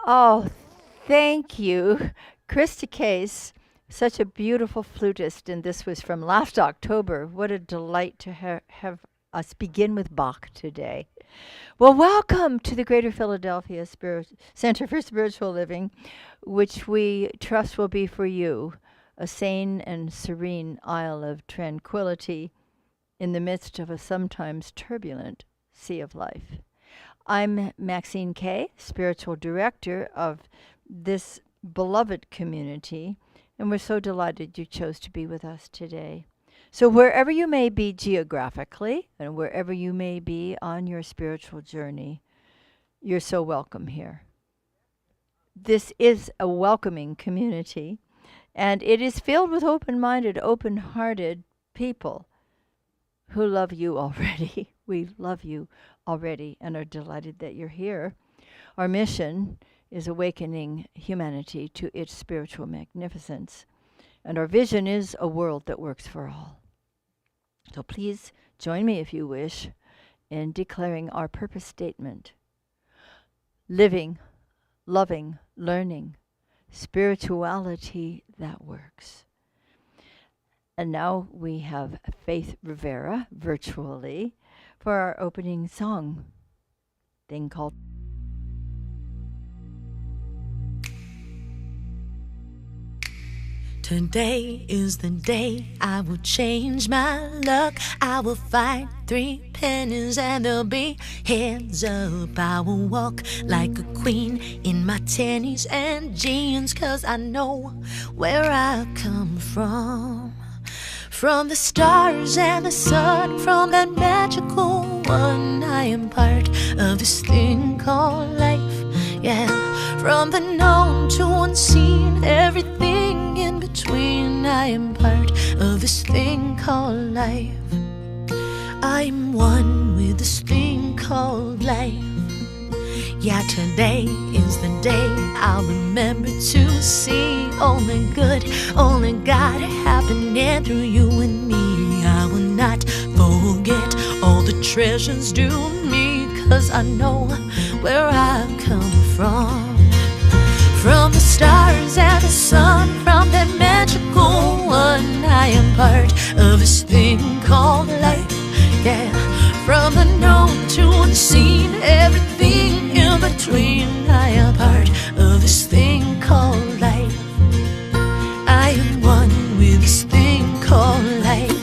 Oh, thank you. Krista Case, such a beautiful flutist, and this was from last October. What a delight to have us begin with Bach today. Well, welcome to the Greater Philadelphia Center for Spiritual Living, which we trust will be for you a sane and serene isle of tranquility in the midst of a sometimes turbulent sea of life. I'm Maxine Kaye, spiritual director of this beloved community, and we're so delighted you chose to be with us today. So, wherever you may be geographically and wherever you may be on your spiritual journey, you're so welcome here. This is a welcoming community, and it is filled with open minded, open hearted people who love you already. We love you already and are delighted that you're here. Our mission is awakening humanity to its spiritual magnificence, and our vision is a world that works for all. So please join me, if you wish, in declaring our purpose statement: living, loving, learning, spirituality that works. And now we have Faith Rivera virtually for our opening song, thing called Today is the day I will change my luck. I will find 3 pennies and they'll be heads up. I will walk like a queen in my tennies and jeans, 'cause I know where I come from. From the stars and the sun, from that magical one, I am part of this thing called life. Yeah, from the known to unseen, everything in between, I am part of this thing called life. I'm one with this thing called life. Yeah, today is the day I'll remember to see only good, only God happening through you and me. I will not forget all the treasures due me, 'cause I know where I come from. From the stars and the sun, from that magical one, I am part of this thing called life. Yeah, from the known to unseen, everything in between, I am part of this thing called life. I am one with this thing called life.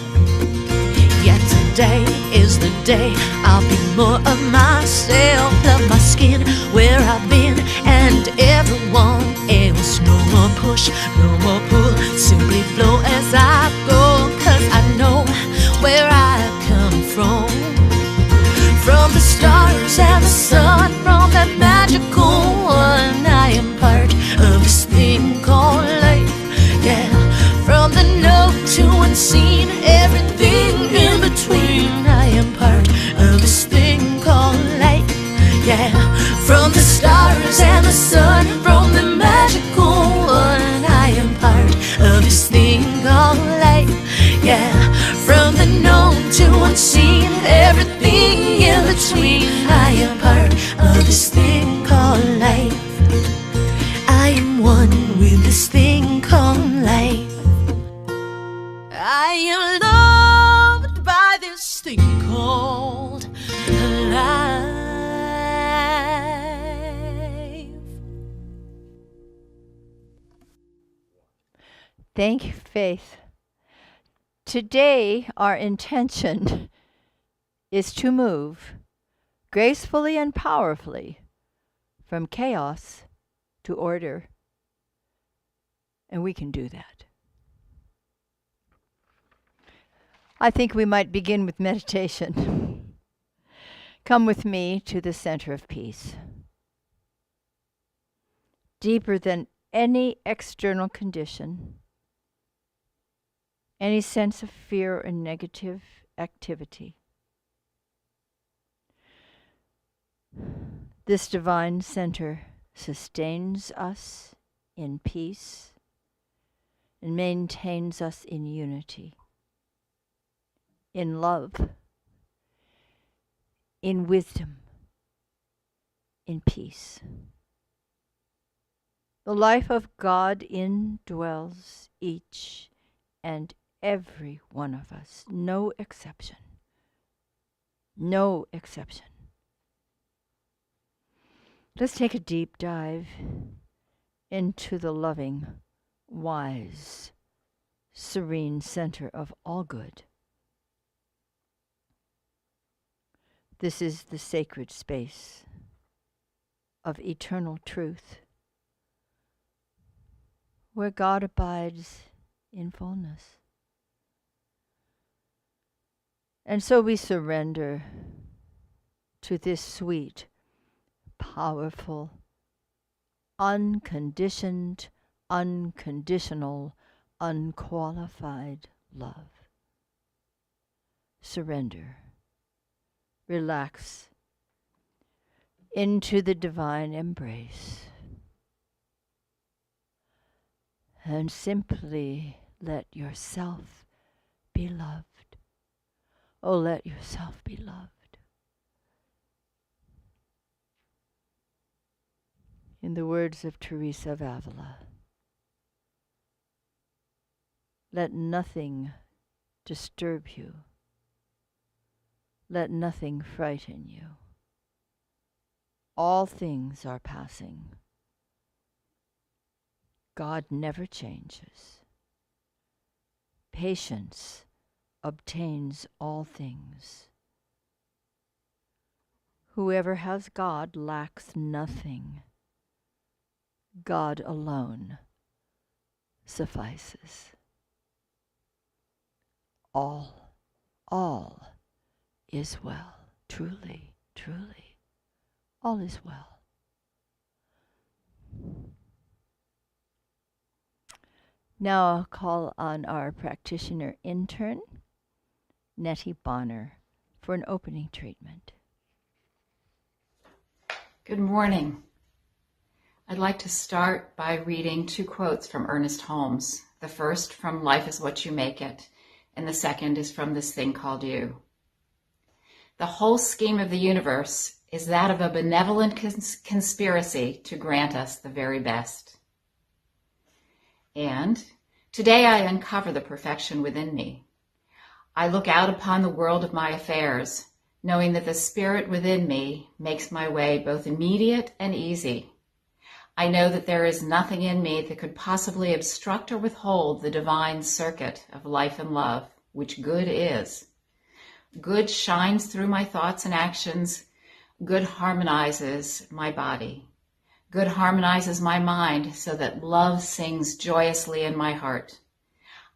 Yeah, today is the day I'll be more of myself, love my skin, where I've been, and everyone else. No more push, no more pull, simply flow as I go, 'cause I know where I come from. From the stars and the sun, from that magical one, I am part of this thing called life. Yeah, from the known to unseen, everything in between, I am part of this thing called life. Yeah, from the stars and the sun, from the magical one, I am part of this thing called life. Yeah, from the known to unseen, everything in between, I am part of this thing called life. I am one with this thing called life. I am loved by this thing called life. Thank you, Faith. Today, our intention is to move gracefully and powerfully from chaos to order. And we can do that. I think we might begin with meditation. Come with me to the center of peace. Deeper than any external condition, any sense of fear or negative activity, this divine center sustains us in peace and maintains us in unity, in love, in wisdom, in peace. The life of God indwells each and every one of us, no exception. No exception. Let's take a deep dive into the loving, wise, serene center of all good. This is the sacred space of eternal truth, where God abides in fullness. And so we surrender to this sweet, powerful, unconditioned, unconditional, unqualified love. Surrender. Relax into the divine embrace. And simply let yourself be loved. Oh, let yourself be loved. In the words of Teresa of Avila, let nothing disturb you. Let nothing frighten you. All things are passing. God never changes. Patience obtains all things. Whoever has God lacks nothing. God alone suffices. All is well. Truly, truly, all is well. Now I'll call on our practitioner intern, Nettie Bonner, for an opening treatment. Good morning. I'd like to start by reading 2 quotes from Ernest Holmes. The first from Life is What You Make It, and the second is from This Thing Called You. The whole scheme of the universe is that of a benevolent conspiracy to grant us the very best. And today I uncover the perfection within me. I look out upon the world of my affairs, knowing that the spirit within me makes my way both immediate and easy. I know that there is nothing in me that could possibly obstruct or withhold the divine circuit of life and love, which good is. Good shines through my thoughts and actions. Good harmonizes my body. Good harmonizes my mind so that love sings joyously in my heart.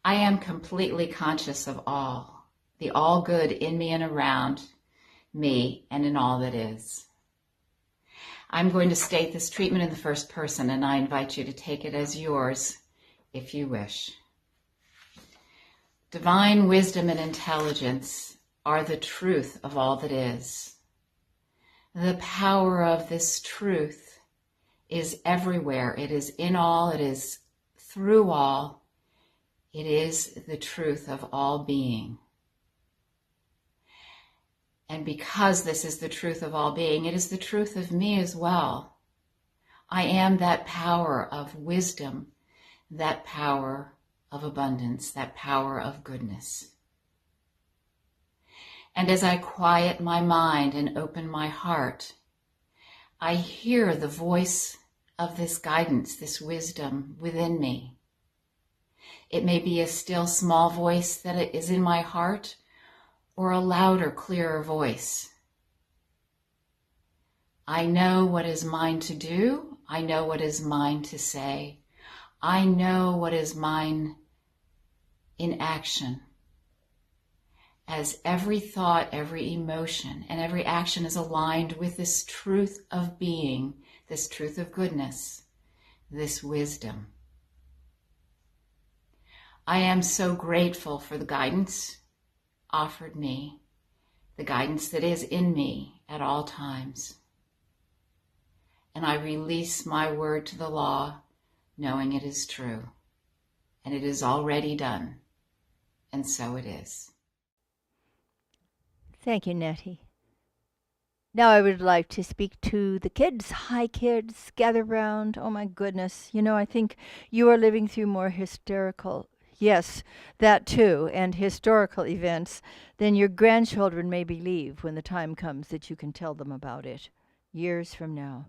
I am completely conscious of all, the all good in me and around me and in all that is. I'm going to state this treatment in the first person, and I invite you to take it as yours if you wish. Divine wisdom and intelligence are the truth of all that is. The power of this truth is everywhere. It is in all. It is through all. It is the truth of all being. And because this is the truth of all being, it is the truth of me as well. I am that power of wisdom, that power of abundance, that power of goodness. And as I quiet my mind and open my heart, I hear the voice of this guidance, this wisdom within me. It may be a still small voice that is in my heart, or a louder, clearer voice. I know what is mine to do. I know what is mine to say. I know what is mine in action. As every thought, every emotion, and every action is aligned with this truth of being, this truth of goodness, this wisdom. I am so grateful for the guidance offered me, the guidance that is in me at all times. And I release my word to the law, knowing it is true, and it is already done, and so it is. Thank you, Nettie. Now I would like to speak to the kids. Hi, kids. Gather round. Oh, my goodness. You know, I think you are living through more hysterical, yes, that too, and historical events than your grandchildren may believe when the time comes that you can tell them about it years from now.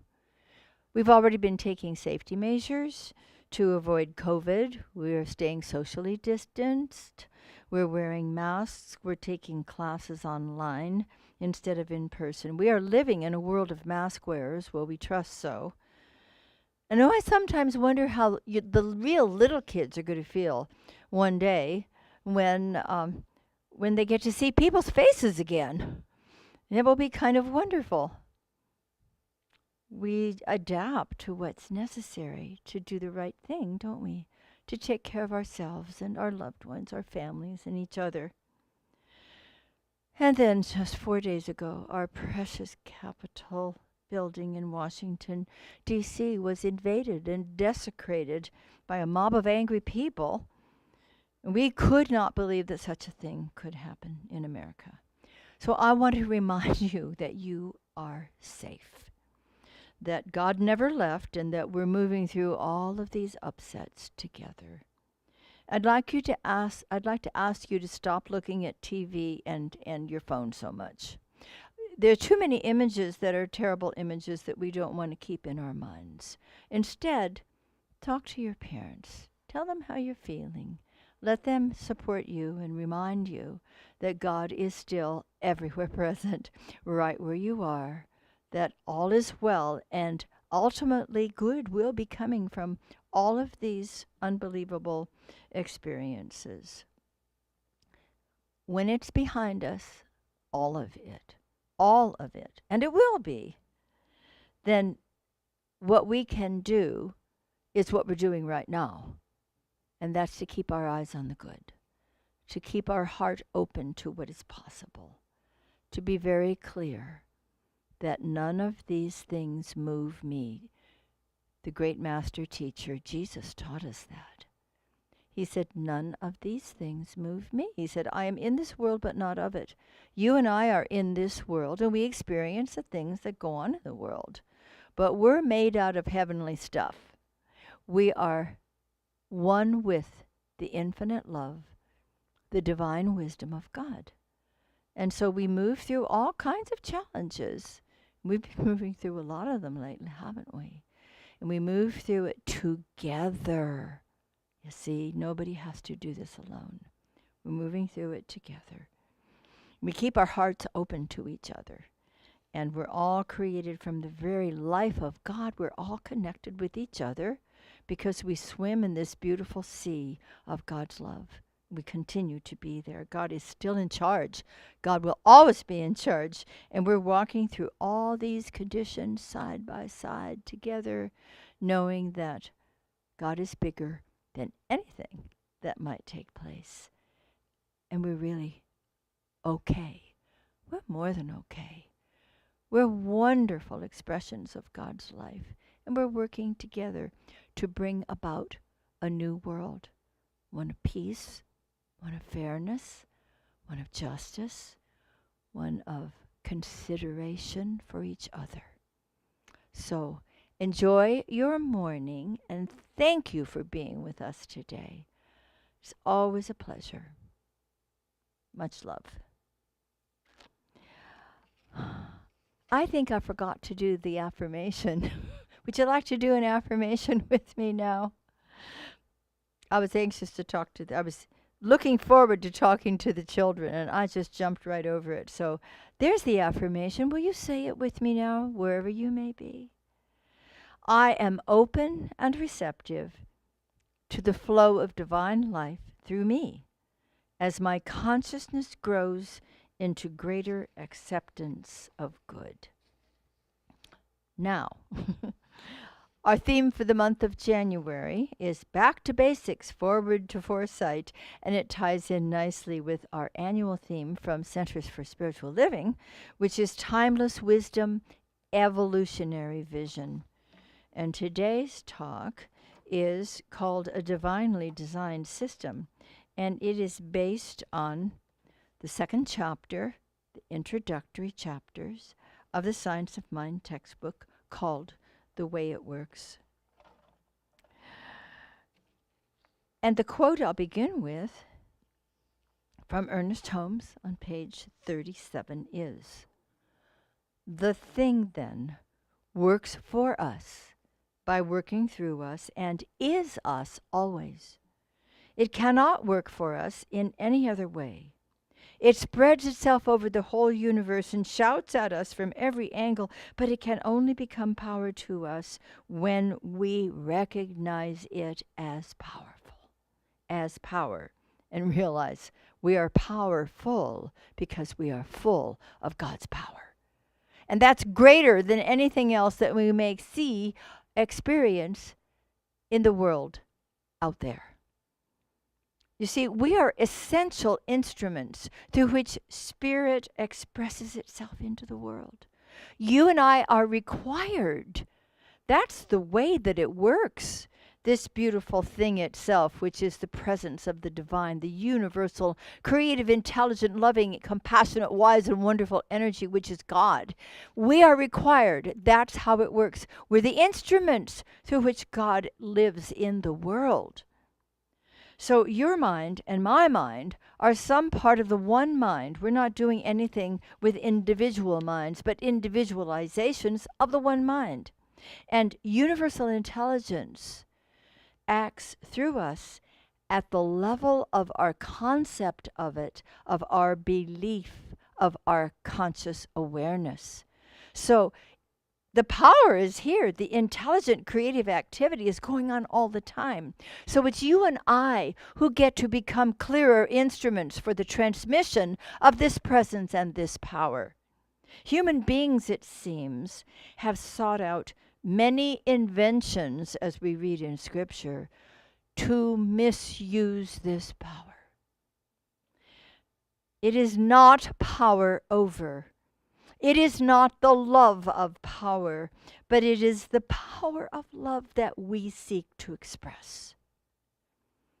We've already been taking safety measures to avoid COVID. We're staying socially distanced. We're wearing masks. We're taking classes online instead of in person. We are living in a world of mask wearers. Well, we trust so. I know I sometimes wonder how the real little kids are going to feel one day when they get to see people's faces again. It will be kind of wonderful. We adapt to what's necessary to do the right thing, don't we? To take care of ourselves and our loved ones, our families, and each other. And then just 4 days ago, our precious Capitol building in Washington, D.C. was invaded and desecrated by a mob of angry people. We could not believe that such a thing could happen in America. So I want to remind you that you are safe, that God never left, and that we're moving through all of these upsets together. I'd like to ask you to stop looking at TV and your phone so much. There are too many images that are terrible images that we don't want to keep in our minds. Instead, talk to your parents. Tell them how you're feeling. Let them support you and remind you that God is still everywhere present, right where you are, that all is well, and ultimately good will be coming from all of these unbelievable experiences. When it's behind us, all of it, and it will be, then what we can do is what we're doing right now, and that's to keep our eyes on the good, to keep our heart open to what is possible, to be very clear that none of these things move me. The great master teacher, Jesus, taught us that. He said, none of these things move me. He said, I am in this world, but not of it. You and I are in this world, and we experience the things that go on in the world. But we're made out of heavenly stuff. We are one with the infinite love, the divine wisdom of God. And so we move through all kinds of challenges. We've been moving through a lot of them lately, haven't we? And we move through it together. You see, nobody has to do this alone. We're moving through it together. We keep our hearts open to each other. And we're all created from the very life of God. We're all connected with each other because we swim in this beautiful sea of God's love. We continue to be there. God is still in charge. God will always be in charge. And we're walking through all these conditions side by side together, knowing that God is bigger than anything that might take place. And we're really okay. We're more than okay. We're wonderful expressions of God's life. And we're working together to bring about a new world, one of peace, one of fairness, one of justice, one of consideration for each other. So enjoy your morning, and thank you for being with us today. It's always a pleasure. Much love. I think I forgot to do the affirmation. Would you like to do an affirmation with me now? I was anxious to talk to I was looking forward to talking to the children, and I just jumped right over it. So there's the affirmation. Will you say it with me now, wherever you may be? I am open and receptive to the flow of divine life through me as my consciousness grows into greater acceptance of good. Now, our theme for the month of January is Back to Basics, Forward to Foresight, and it ties in nicely with our annual theme from Centers for Spiritual Living, which is Timeless Wisdom, Evolutionary Vision. And today's talk is called A Divinely Designed System, and it is based on the second chapter, the introductory chapters of the Science of Mind textbook called The Way It Works. And the quote I'll begin with from Ernest Holmes on page 37 is, "The thing then works for us by working through us and is us always. It cannot work for us in any other way. It spreads itself over the whole universe and shouts at us from every angle, but it can only become power to us when we recognize it as powerful, as power, and realize we are powerful because we are full of God's power. And that's greater than anything else that we may see, experience in the world out there. You see, we are essential instruments through which Spirit expresses itself into the world. You and I are required. That's the way that it works. This beautiful thing itself, which is the presence of the divine, the universal, creative, intelligent, loving, compassionate, wise, and wonderful energy, which is God. We are required. That's how it works. We're the instruments through which God lives in the world. So your mind and my mind are some part of the one mind. We're not doing anything with individual minds, but individualizations of the one mind. And universal intelligence acts through us at the level of our concept of it, of our belief, of our conscious awareness. So the power is here. The intelligent creative activity is going on all the time. So it's you and I who get to become clearer instruments for the transmission of this presence and this power. Human beings, it seems, have sought out many inventions, as we read in Scripture, to misuse this power. It is not power over. It is not the love of power, but it is the power of love that we seek to express.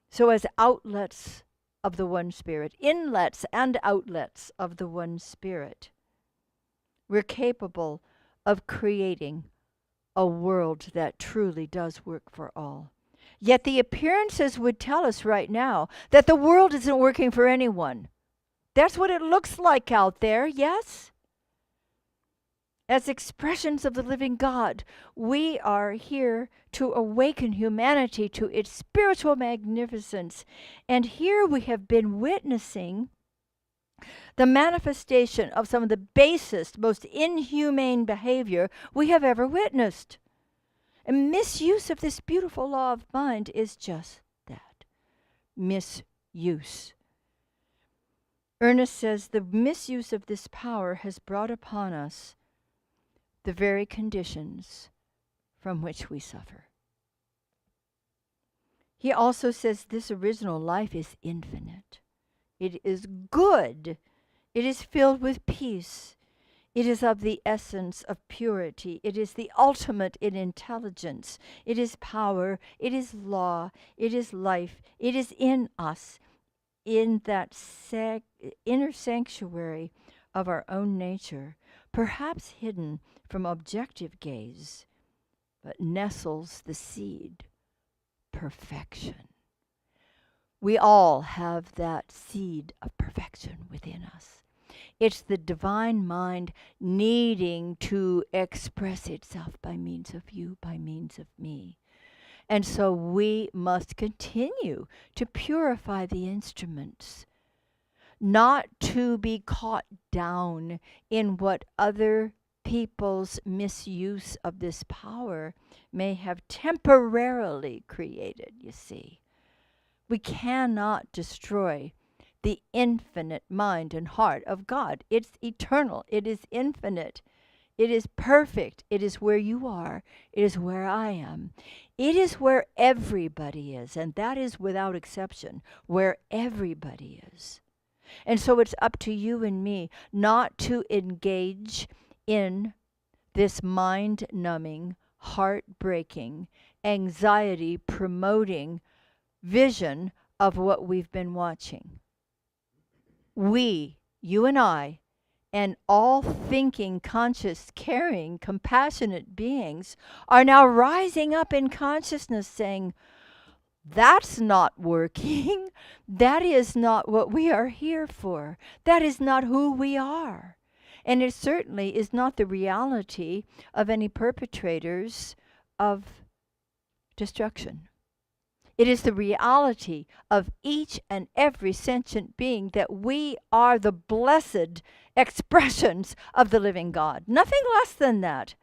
So as outlets of the one Spirit, inlets and outlets of the one Spirit, we're capable of creating a world that truly does work for all. Yet the appearances would tell us right now that the world isn't working for anyone. That's what it looks like out there, yes? As expressions of the living God, we are here to awaken humanity to its spiritual magnificence. And here we have been witnessing the manifestation of some of the basest, most inhumane behavior we have ever witnessed. And misuse of this beautiful law of mind is just that, misuse. Ernest says the misuse of this power has brought upon us the very conditions from which we suffer. He also says this original life is infinite. It is good. It is filled with peace. It is of the essence of purity. It is the ultimate in intelligence. It is power. It is law. It is life. It is in us, in that inner sanctuary of our own nature, perhaps hidden from objective gaze, but nestles the seed, perfection. We all have that seed of perfection within us. It's the divine mind needing to express itself by means of you, by means of me. And so we must continue to purify the instruments, not to be caught down in what other people's misuse of this power may have temporarily created, you see. We cannot destroy the infinite mind and heart of God. It's eternal. It is infinite. It is perfect. It is where you are. It is where I am. It is where everybody is, and that is without exception, where everybody is. And so it's up to you and me not to engage in this mind-numbing, heart-breaking, anxiety-promoting vision of what we've been watching. We, you and I, and all thinking, conscious, caring, compassionate beings are now rising up in consciousness saying, that's not working. That is not what we are here for. That is not who we are. And it certainly is not the reality of any perpetrators of destruction. It is the reality of each and every sentient being that we are the blessed expressions of the living God. Nothing less than that.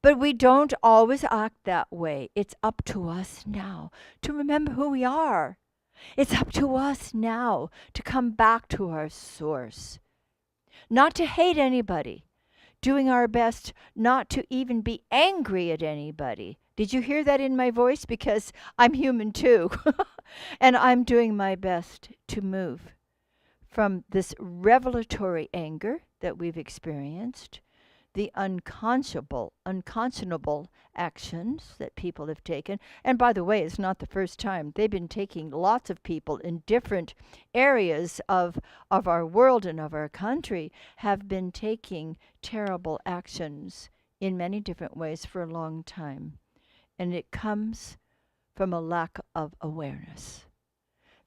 But we don't always act that way. It's up to us now to remember who we are. It's up to us now to come back to our source. Not to hate anybody. Doing our best not to even be angry at anybody. Did you hear that in my voice? Because I'm human too. And I'm doing my best to move from this revelatory anger that we've experienced, the unconscionable actions that people have taken. And by the way, it's not the first time. They've been taking lots of people in different areas of our world and of our country have been taking terrible actions in many different ways for a long time. And it comes from a lack of awareness.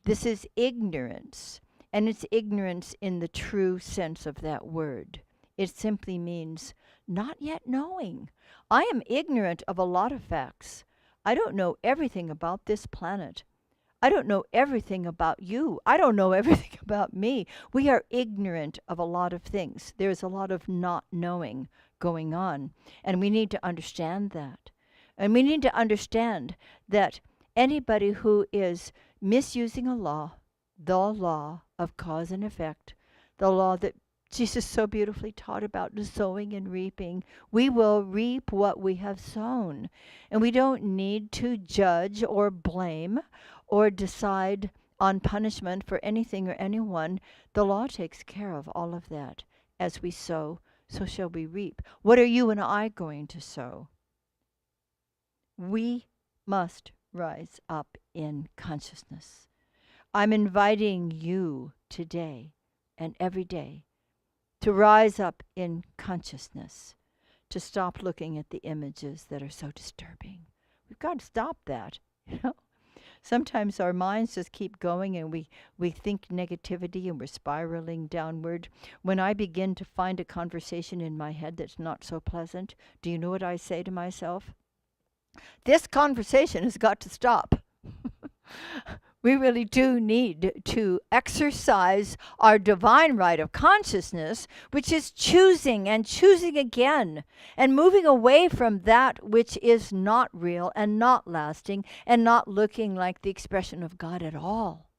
This is ignorance, and it's ignorance in the true sense of that word. It simply means not yet knowing. I am ignorant of a lot of facts. I don't know everything about this planet. I don't know everything about you. I don't know everything about me. We are ignorant of a lot of things. There's a lot of not knowing going on, and we need to understand that. And we need to understand that anybody who is misusing a law, the law of cause and effect, the law that Jesus so beautifully taught about the sowing and reaping. We will reap what we have sown. And we don't need to judge or blame or decide on punishment for anything or anyone. The law takes care of all of that. As we sow, so shall we reap. What are you and I going to sow? We must rise up in consciousness. I'm inviting you today and every day to rise up in consciousness, to stop looking at the images that are so disturbing. We've got to stop that. Sometimes our minds just keep going and we think negativity and we're spiraling downward. When I begin to find a conversation in my head that's not so pleasant, do you know what I say to myself? This conversation has got to stop. We really do need to exercise our divine right of consciousness, which is choosing and choosing again and moving away from that which is not real and not lasting and not looking like the expression of God at all,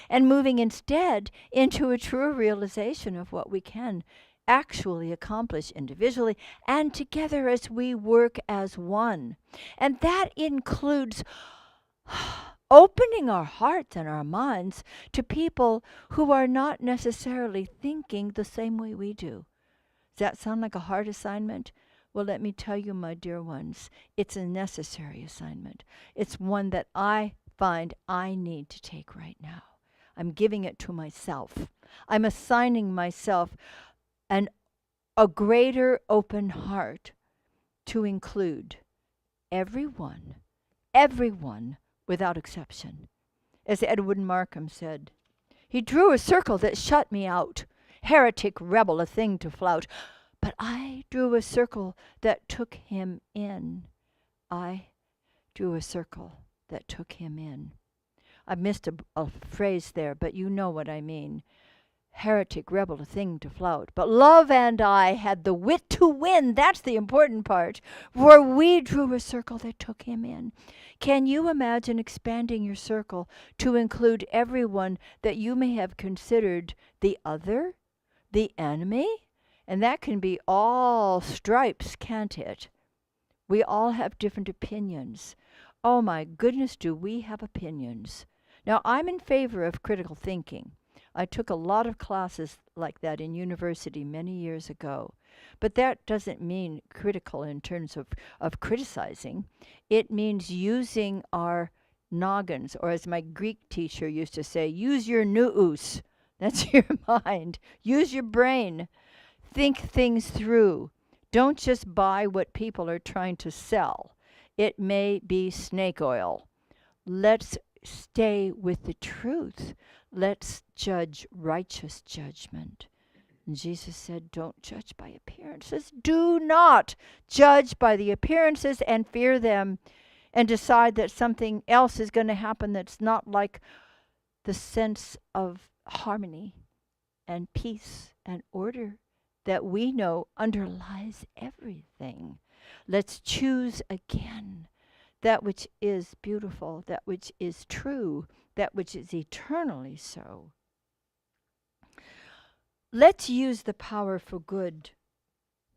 and moving instead into a true realization of what we can actually accomplish individually and together as we work as one. And that includes opening our hearts and our minds to people who are not necessarily thinking the same way we do. Does that sound like a hard assignment? Well, let me tell you, my dear ones, it's a necessary assignment. It's one that I find I need to take right now. I'm giving it to myself. I'm assigning myself a greater open heart to include everyone without exception. As Edward Markham said, he drew a circle that shut me out, heretic, rebel, a thing to flout. But I drew a circle that took him in. I drew a circle that took him in. I missed a phrase there, but you know what I mean. Heretic, rebel, a thing to flout. But love and I had the wit to win. That's the important part. For we drew a circle that took him in. Can you imagine expanding your circle to include everyone that you may have considered the other, the enemy? And that can be all stripes, can't it? We all have different opinions. Oh my goodness, do we have opinions? Now, I'm in favor of critical thinking. I took a lot of classes like that in university many years ago. But that doesn't mean critical in terms of criticizing. It means using our noggins, or as my Greek teacher used to say, use your nous. That's your mind. Use your brain. Think things through. Don't just buy what people are trying to sell. It may be snake oil. Let's stay with the truth. Let's judge righteous judgment. And Jesus said, don't judge by appearances. Do not judge by the appearances and fear them and decide that something else is going to happen that's not like the sense of harmony and peace and order that we know underlies everything. Let's choose again that which is beautiful, that which is true, that which is eternally so. Let's use the power for good.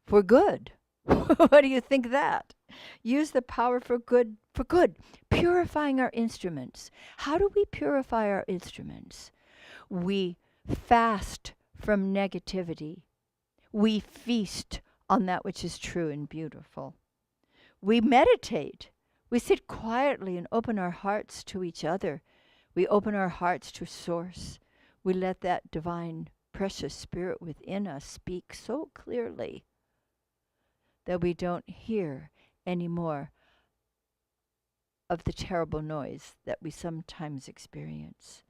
For good. What do you think of that? Use the power for good, for good. Purifying our instruments. How do we purify our instruments? We fast from negativity. We feast on that which is true and beautiful. We meditate. We sit quietly and open our hearts to each other. We open our hearts to Source. We let that divine, precious Spirit within us speak so clearly that we don't hear any more of the terrible noise that we sometimes experience.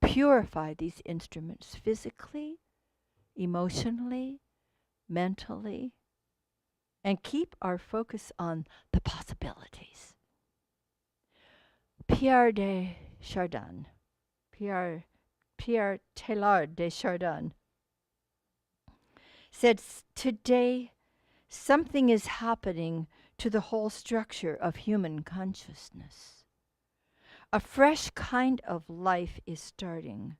Purify these instruments physically, emotionally, mentally, and keep our focus on the possibilities. Pierre de Chardin, Pierre Teilhard de Chardin said, today something is happening to the whole structure of human consciousness. A fresh kind of life is starting.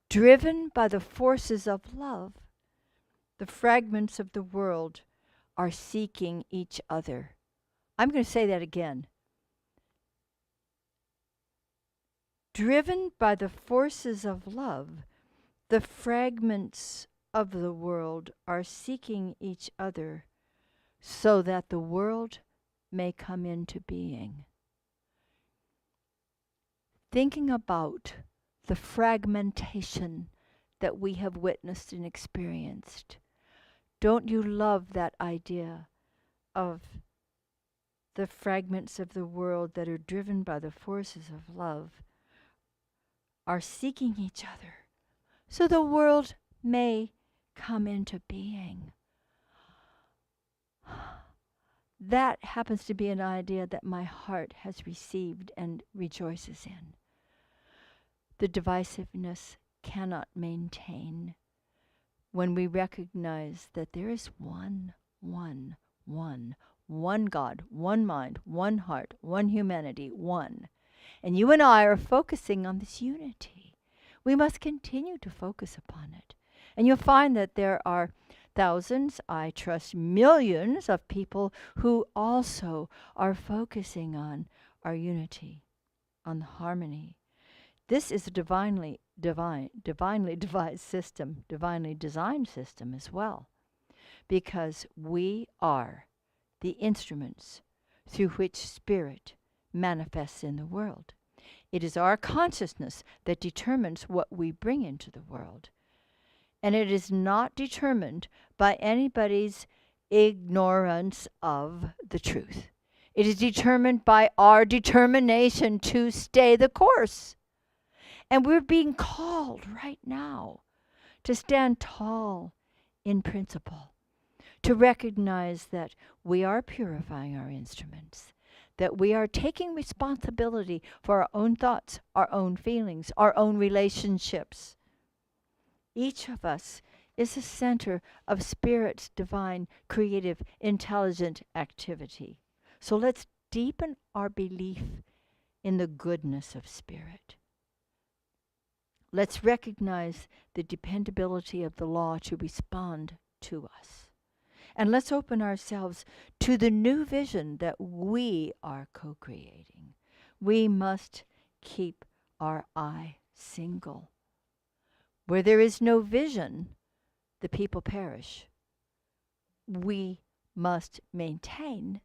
Driven by the forces of love, the fragments of the world are seeking each other. I'm going to say that again. Driven by the forces of love, the fragments of the world are seeking each other so that the world may come into being. Thinking about the fragmentation that we have witnessed and experienced, don't you love that idea of the fragments of the world that are driven by the forces of love are seeking each other so the world may come into being? That happens to be an idea that my heart has received and rejoices in. The divisiveness cannot maintain when we recognize that there is one God, one mind, one heart, one humanity, one. And you and I are focusing on this unity. We must continue to focus upon it. And you'll find that there are thousands, I trust millions of people who also are focusing on our unity, on harmony. This is a divinely devised system, divinely designed system as well, because we are the instruments through which Spirit manifests in the world. It is our consciousness that determines what we bring into the world. And it is not determined by anybody's ignorance of the truth. It is determined by our determination to stay the course. And we're being called right now to stand tall in principle, to recognize that we are purifying our instruments, that we are taking responsibility for our own thoughts, our own feelings, our own relationships. Each of us is a center of Spirit's divine, creative, intelligent activity. So let's deepen our belief in the goodness of Spirit. Let's recognize the dependability of the law to respond to us. And let's open ourselves to the new vision that we are co-creating. We must keep our eye single. Where there is no vision, the people perish. We must maintain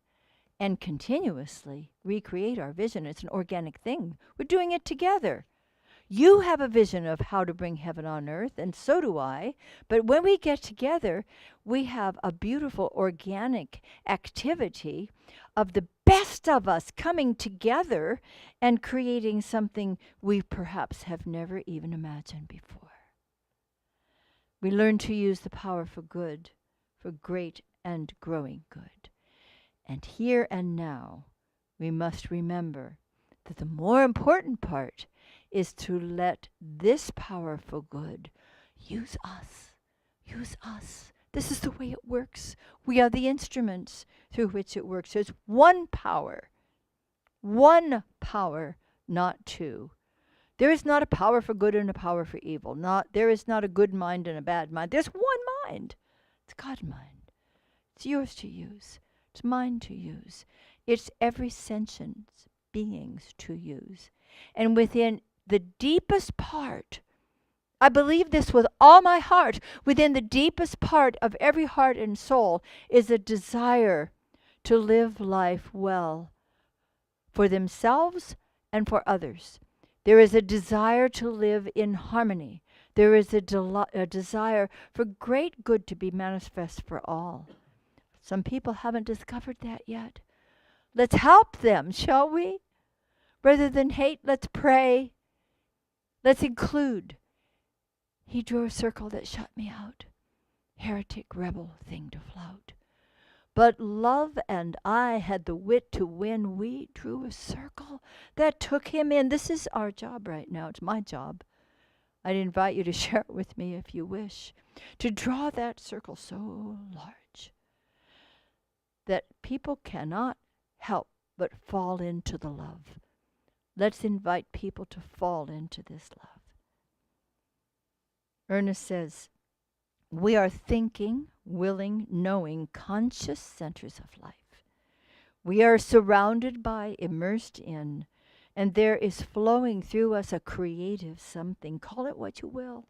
and continuously recreate our vision. It's an organic thing. We're doing it together. You have a vision of how to bring heaven on earth, and so do I. But when we get together, we have a beautiful organic activity of the best of us coming together and creating something we perhaps have never even imagined before. We learn to use the power for good, for great and growing good. And here and now, we must remember that the more important part is to let this powerful good use us. Use us. This is the way it works. We are the instruments through which it works. There's one power, not two. There is not a power for good and a power for evil. There is not a good mind and a bad mind. There's one mind. It's God's mind. It's yours to use. It's mine to use. It's every sentient being's to use. And within the deepest part, I believe this with all my heart, within the deepest part of every heart and soul is a desire to live life well for themselves and for others. There is a desire to live in harmony. There is a desire for great good to be manifest for all. Some people haven't discovered that yet. Let's help them, shall we? Rather than hate, let's pray. Let's include. He drew a circle that shut me out. Heretic, rebel thing to flout. But love and I had the wit to win. We drew a circle that took him in. This is our job right now. It's my job. I'd invite you to share it with me if you wish. To draw that circle so large that people cannot help but fall into the love. Let's invite people to fall into this love. Ernest says, we are thinking, willing, knowing, conscious centers of life. We are surrounded by, immersed in, and there is flowing through us a creative something. Call it what you will.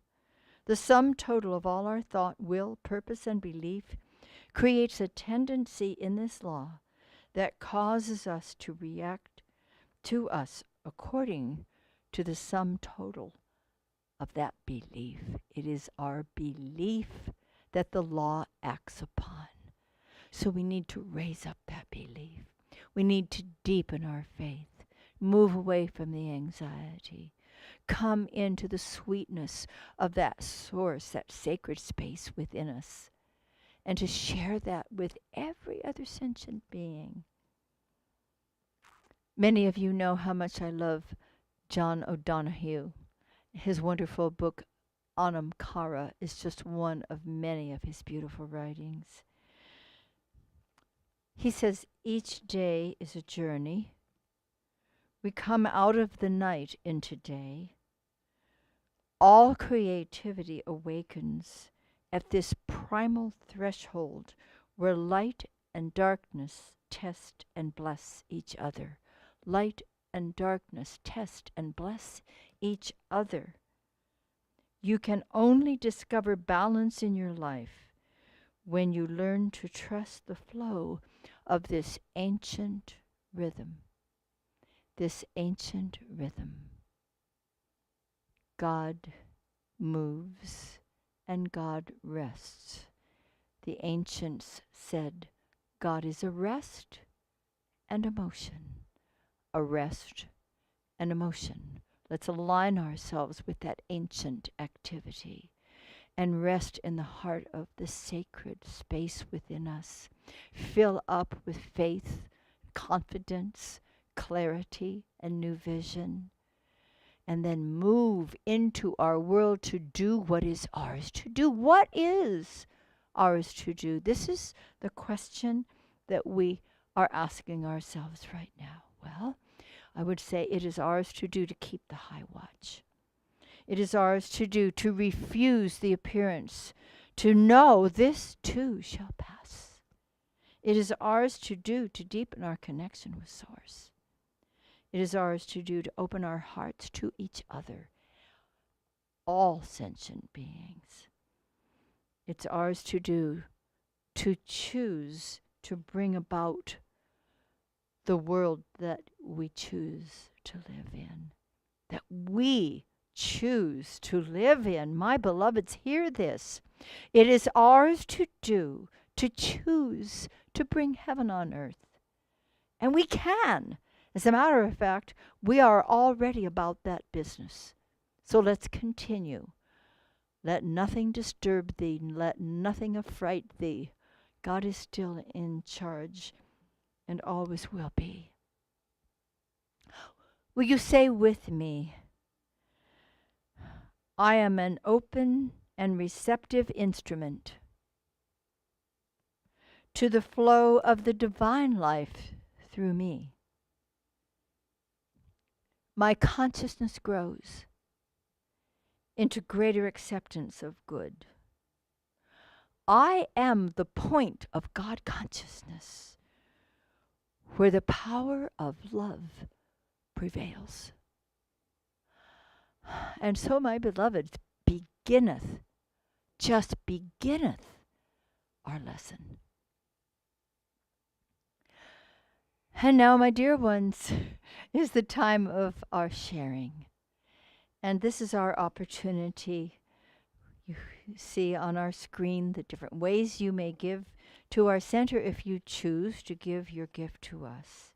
The sum total of all our thought, will, purpose, and belief creates a tendency in this law that causes us to react to us according to the sum total of that belief. It is our belief that the law acts upon. So we need to raise up that belief. We need to deepen our faith, move away from the anxiety, come into the sweetness of that source, that sacred space within us, and to share that with every other sentient being. Many of you know how much I love John O'Donohue. His wonderful book, Anam Cara, is just one of many of his beautiful writings. He says, each day is a journey. We come out of the night into day. All creativity awakens at this primal threshold where light and darkness test and bless each other. Light and darkness test and bless each other. You can only discover balance in your life when you learn to trust the flow of this ancient rhythm. This ancient rhythm. God moves and God rests. The ancients said, God is a rest and a motion. A rest and a motion. Let's align ourselves with that ancient activity and rest in the heart of the sacred space within us. Fill up with faith, confidence, clarity, and new vision. And then move into our world to do what is ours to do. What is ours to do? This is the question that we are asking ourselves right now. Well, I would say it is ours to do to keep the high watch. It is ours to do to refuse the appearance, to know this too shall pass. It is ours to do to deepen our connection with Source. It is ours to do to open our hearts to each other, all sentient beings. It's ours to do to choose to bring about the world that we choose to live in, that we choose to live in. My beloveds, hear this. It is ours to do, to choose to bring heaven on earth. And we can. As a matter of fact, we are already about that business. So let's continue. Let nothing disturb thee, let nothing affright thee. God is still in charge and always will be. Will you say with me, I am an open and receptive instrument to the flow of the divine life through me. My consciousness grows into greater acceptance of good. I am the point of God consciousness where the power of love prevails. And so, my beloved, just beginneth our lesson. And now, my dear ones, is the time of our sharing. And this is our opportunity. You see on our screen the different ways you may give to our center if you choose to give your gift to us.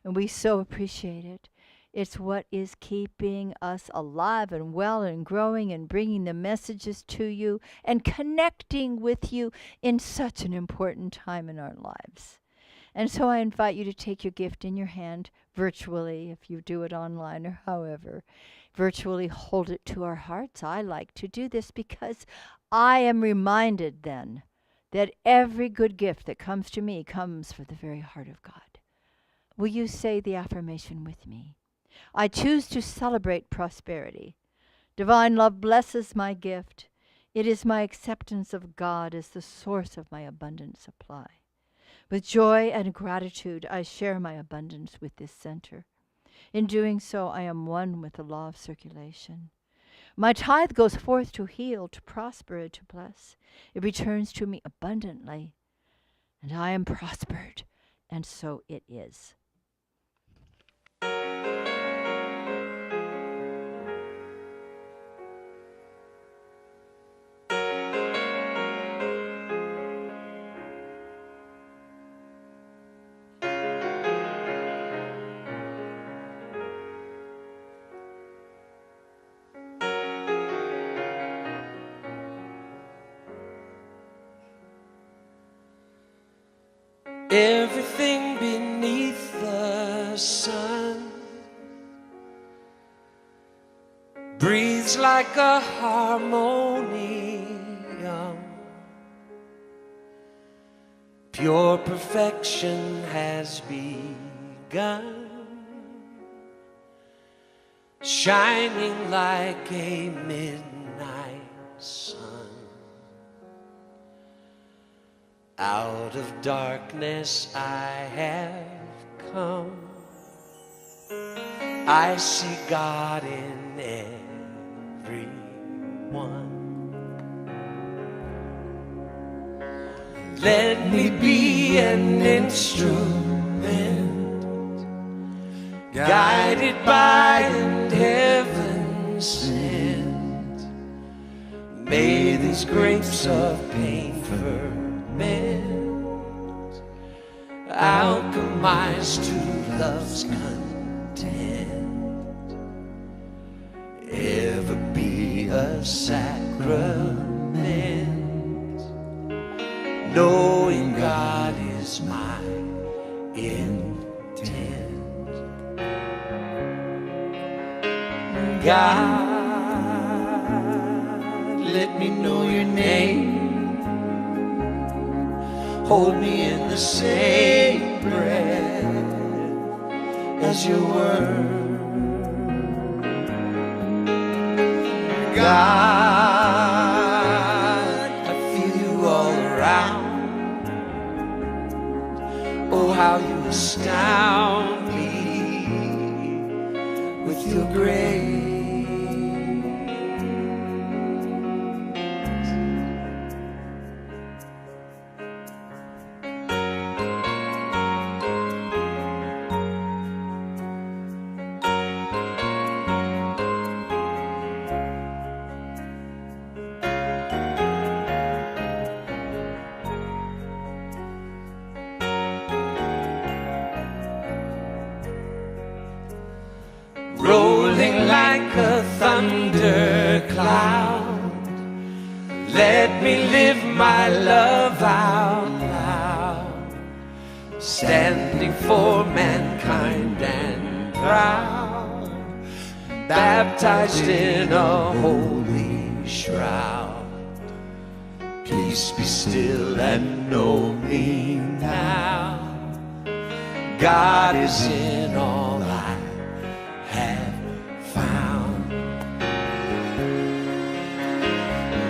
And we so appreciate it. It's what is keeping us alive and well and growing and bringing the messages to you and connecting with you in such an important time in our lives. And so I invite you to take your gift in your hand virtually, if you do it online or however. Virtually hold it to our hearts. I like to do this because I am reminded then that every good gift that comes to me comes from the very heart of God. Will you say the affirmation with me? I choose to celebrate prosperity. Divine love blesses my gift. It is my acceptance of God as the source of my abundant supply. With joy and gratitude, I share my abundance with this center. In doing so, I am one with the law of circulation. My tithe goes forth to heal, to prosper, and to bless. It returns to me abundantly, and I am prospered, and so it is. Everything beneath the sun breathes like a harmonium. Pure perfection has begun, shining like a midnight sun. Out of darkness I have come. I see God in everyone. Let me be an instrument, guided by an heaven sent. May these grapes of pain ferment, alchemized to love's content, ever be a sacrament, knowing God is my intent. God, let me know your name. Hold me in the same breath as your word. God, I feel you all around. Oh, how you astound me with your grace. yonder cloud. Let me live my love out loud, standing for mankind and proud, baptized in a holy shroud. Peace be still and know me now. God is in all I have found.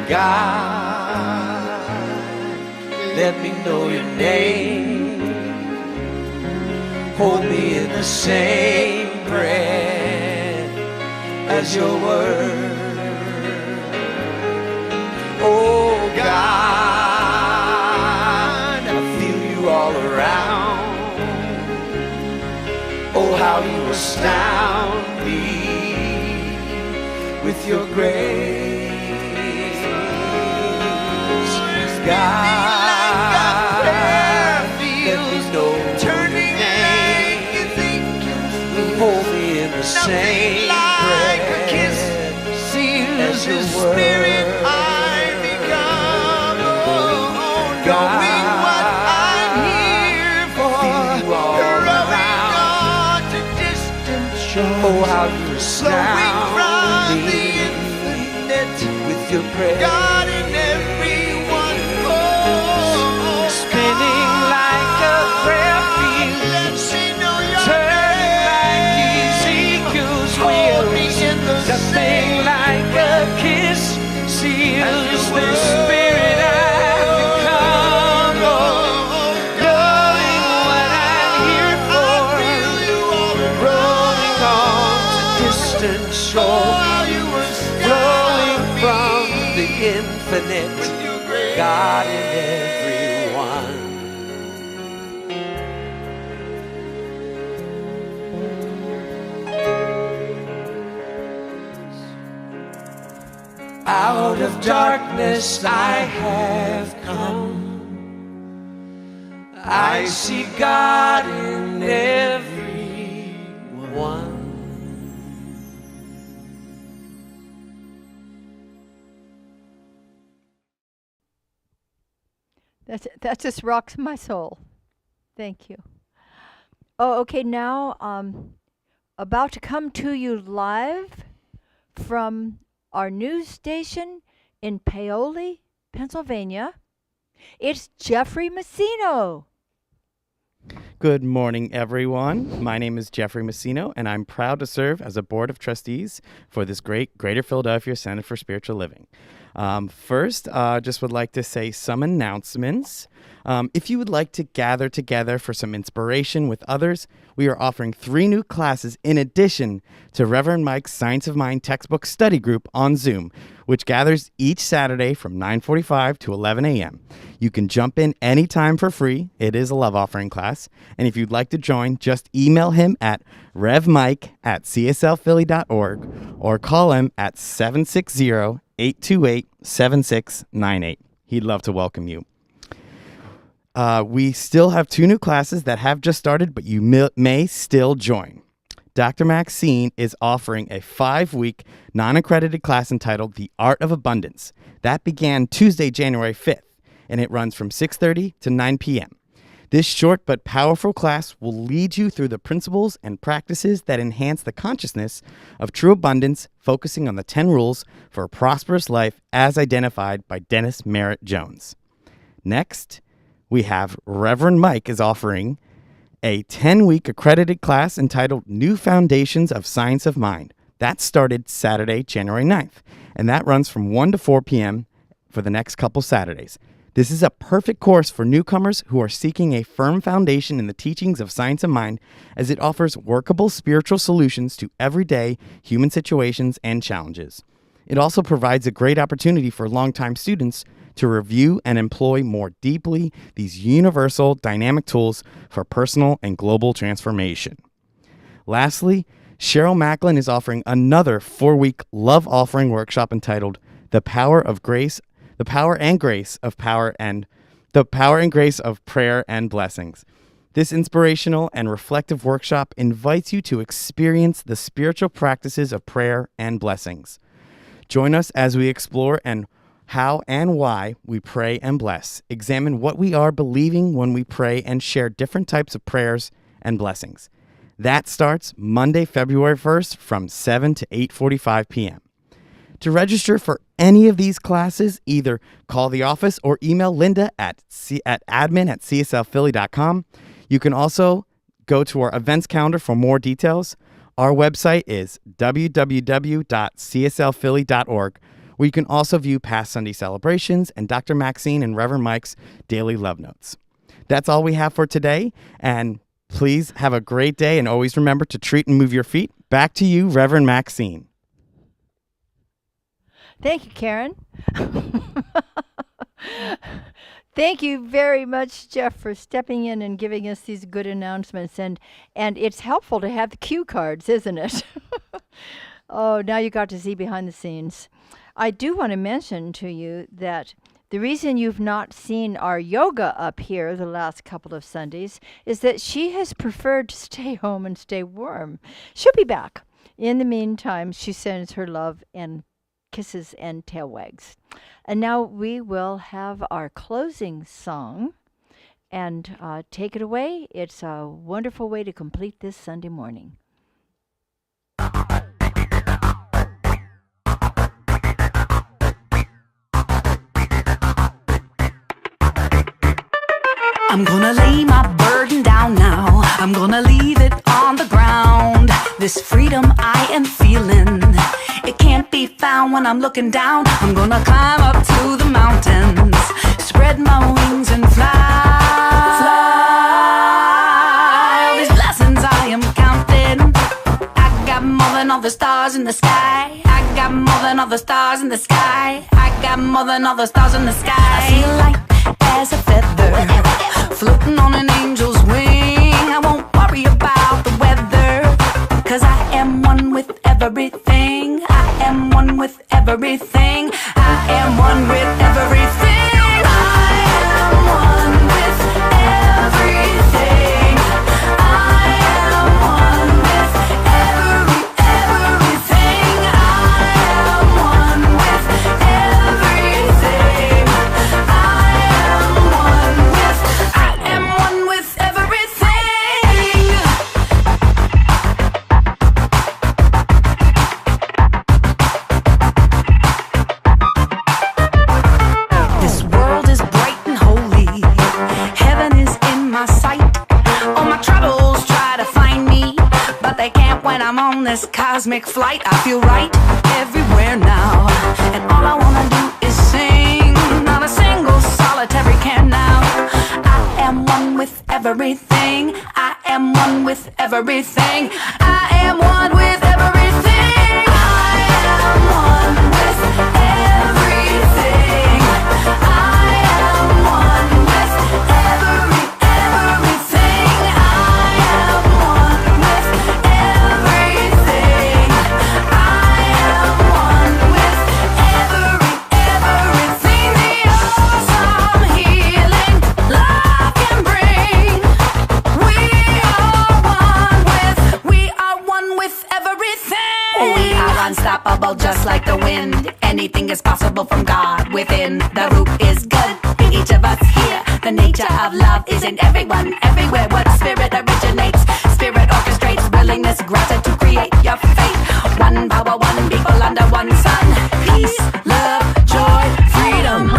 God, let me know your name. Hold me in the same breath as your word. Oh God, I feel you all around. Oh, how you astound me with your grace. God, let me know your name. Hold me in the same breath as your word. Knowing what I'm here for, rowing on to distant shores, Oh, how you astound me with your praise. God in everyone, oh, Spinning like a prayer field, let me know your turning like Ezekiel's wheels. Nothing like a kiss seals the spirit I've become. Oh, knowing what I'm here for, rolling on to distant shores, flowing from the infinite, God in everyone. Out of darkness I have come. I see God in everyone. That just rocks my soul. Thank you. Oh, okay. Now, about to come to you live from our news station in Paoli, Pennsylvania. It's Jeffrey Messino. Good morning, everyone. My name is Jeffrey Messino, and I'm proud to serve as a board of trustees for this great Greater Philadelphia Center for Spiritual Living. First, just would like to say some announcements. If you would like to gather together for some inspiration with others, we are offering 3 new classes in addition to Reverend Mike's Science of Mind textbook study group on Zoom, which gathers each Saturday from 9:45 to 11 a.m. You can jump in anytime for free. It is a love offering class. And if you'd like to join, just email him at revmike@cslphilly.org or call him at 760-828-7698. He'd love to welcome you. We still have 2 new classes that have just started, but you may still join. Dr. Maxine is offering a 5-week non-accredited class entitled The Art of Abundance. That began Tuesday, January 5th, and it runs from 6:30 to 9 p.m. This short but powerful class will lead you through the principles and practices that enhance the consciousness of true abundance, focusing on the 10 rules for a prosperous life as identified by Dennis Merritt Jones. Next, we have Reverend Mike is offering a 10-week accredited class entitled New Foundations of Science of Mind. That started Saturday, January 9th, and that runs from 1 to 4 p.m. for the next couple Saturdays. This is a perfect course for newcomers who are seeking a firm foundation in the teachings of science of mind, as it offers workable spiritual solutions to everyday human situations and challenges. It also provides a great opportunity for longtime students to review and employ more deeply these universal dynamic tools for personal and global transformation. Lastly, Cheryl Macklin is offering another 4-week love offering workshop entitled The Power and Grace of Prayer and Blessings. This inspirational and reflective workshop invites you to experience the spiritual practices of prayer and blessings. Join us as we explore how and why we pray and bless, examine what we are believing when we pray, and share different types of prayers and blessings. That starts Monday, February 1st from 7 to 8:45 p.m. To register for any of these classes, either call the office or email Linda at admin@cslphilly.com. You can also go to our events calendar for more details. Our website is www.cslphilly.org, where you can also view past Sunday celebrations and Dr. Maxine and Reverend Mike's daily love notes. That's all we have for today, and please have a great day, and always remember to treat and move your feet. Back to you, Reverend Maxine. Thank you, Karen. Thank you very much, Jeff, for stepping in and giving us these good announcements. And it's helpful to have the cue cards, isn't it? Oh, now you got to see behind the scenes. I do want to mention to you that the reason you've not seen our yoga up here the last couple of Sundays is that she has preferred to stay home and stay warm. She'll be back. In the meantime, she sends her love and kisses and tail wags. And now we will have our closing song, and take it away. It's a wonderful way to complete this Sunday morning. I'm gonna lay my burden down now. I'm gonna leave it on the ground. This freedom I am feeling, it can't be found when I'm looking down. I'm gonna climb up to the mountains, spread my wings and fly. All these blessings I am counting. I got more than all the stars in the sky. I got more than all the stars in the sky. I got more than all the stars in the sky. I feel light as a feather, floating on an angel's wing. I won't worry about the weather, 'cause I am one with everything. I am one with everything. I am one with everything. I am one with everything. I am one with everything. I am one with everything. I am one with everything. This world is bright and holy. Heaven is in my sight. All my troubles try to find me, but they can't when I'm on this cosmic flight. I feel right everywhere now, and all I wanna do is sing. Not a single solitary care now. I am one with everything. I am one with everything. I am one with everything. I am one with everything. I am one with everything. I am one with everything. I am one with everything. The awesome healing love can bring. We are one with everything. We are unstoppable, just like the wind. Anything is possible from God within. The root is good in each of us here. The nature of love is in everyone, everywhere. What spirit originates, spirit orchestrates. Willingness granted to create your fate. One power, one people under one sun. Peace, love, joy, freedom. I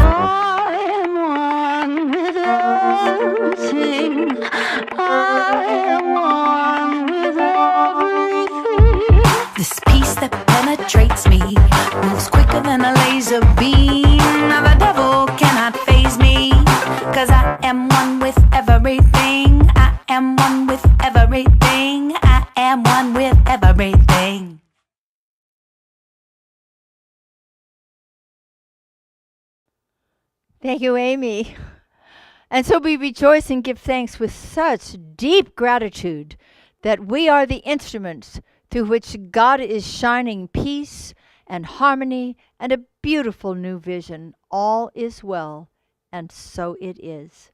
am one with everything. I am one with everything. This peace that penetrates me moves quicker than a laser beam. Now the devil cannot faze me, 'cause I am one with everything. I am one with everything. I am one with everything. Thank you, Amy. And so we rejoice and give thanks with such deep gratitude that we are the instruments through which God is shining peace and harmony and a beautiful new vision. All is well, and so it is.